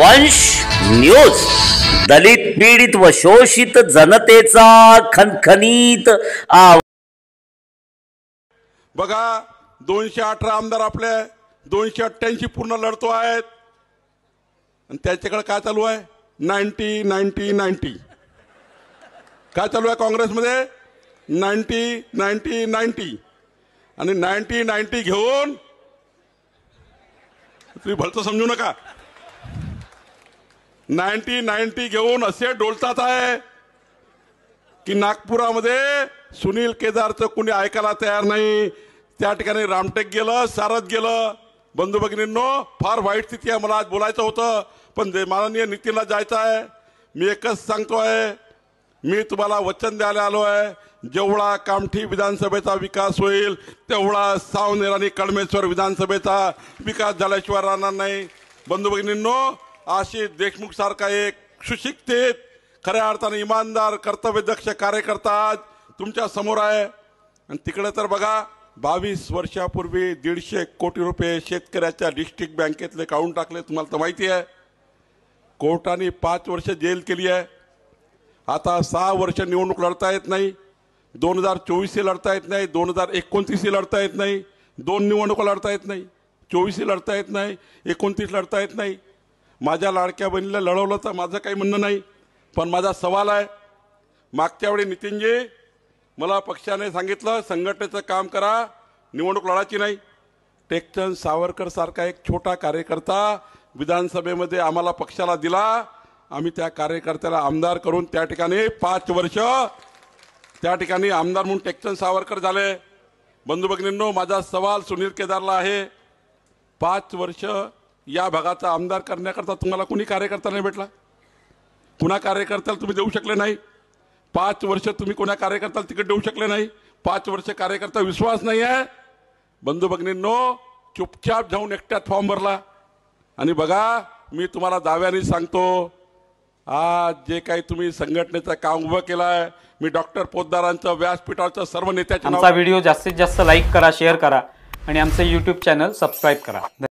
वंश न्यूज, दलित पीडित व शोषित जनतेचा खणखणीत आवाज। बघा 218 आमदार आपले 288 पूर्ण लढतो आहेत आणि त्याच्याकडे काय चालू आहे 90 काय चालू आहे काँग्रेसमध्ये 90 आणि 90 घेऊन तुम्ही भलतं समजू नका 90 घेऊन असे डोलतात आहे की नागपुरामध्ये सुनील केदारचं कुणी ऐकायला तयार नाही। त्या ठिकाणी रामटेक गेलं, सारथ गेलं। बंधू भगिनींनो, फार वाईट स्थिती आहे। मला आज बोलायचं होतं पण माननीय नितीनला जायचं आहे। मी एकच सांगतोय, मी तुम्हाला वचन द्यायला आलो आहे, जेवढा कामठी विधानसभेचा विकास होईल तेवढा सावनेर आणि कळमेश्वर विधानसभेचा विकास झाल्याशिवाय राहणार नाही। बंधू भगिनींनो, आशिष देशमुख सारखा एक सुशिक्षित, खऱ्या अर्थाने इमानदार, कर्तव्यदक्ष कार्यकर्ता आज तुमच्या समोर आहे। आणि तिकडे तर बघा 22 वर्षापूर्वी 150 कोटी रुपये शेतकऱ्याच्या डिस्ट्रिक्ट बँकेतले काढून टाकले। तुम्हाला तर माहिती आहे, कोर्टाने 5 वर्ष जेल केली आहे। आता 6 वर्ष निवडणूक लढता येत नाही, 2024 लढता येत नाही, 2029 लढता येत नाही, 2 निवडणुका लढता येत नाही, 24 लढता येत नाही, 29 लढता येत नाही। माझ्या लाडक्या बहिणीला लढवलं तर माझं काही म्हणणं नाही, पण माझा सवाल आहे, मागच्या वेळी नितीनजी मला पक्षाने सांगितलं संघटनेचं काम करा, निवडणूक लढायची नाही। टेकचंद सावरकर सारखा एक छोटा कार्यकर्ता विधानसभेमध्ये आम्हाला पक्षाला दिला, आम्ही त्या कार्यकर्त्याला आमदार करून त्या ठिकाणी 5 वर्ष त्या ठिकाणी आमदार म्हणून टेकचंद सावरकर झाले। बंधू भगिनींनो, माझा सवाल सुनील केदारला आहे, 5 वर्ष या भागाचा आमदार करण्याकरता तुम्हाला कोणी कार्यकर्ता नाही भेटला? कुणा कार्यकर्त्याला तुम्ही देऊ शकले नाही? 5 वर्ष तुम्ही कोणा कार्यकर्त्याला तिकीट देऊ शकले नाही? 5 वर्ष कार्यकर्ता विश्वास नाही आहे? बंधू भगिनींनो, चुपचाप जाऊन एकट्यात फॉर्म भरला। आणि बघा, मी तुम्हाला दाव्याने सांगतो, आज जे काही तुम्ही संघटनेचं काम उभं केलं आहे, मी डॉक्टर पोद्दारांचं, व्यासपीठाचं, सर्व नेत्याचं आमचा व्हिडिओ जास्तीत जास्त लाईक करा, शेअर करा आणि आमचे YouTube चॅनल सबस्क्राईब करा।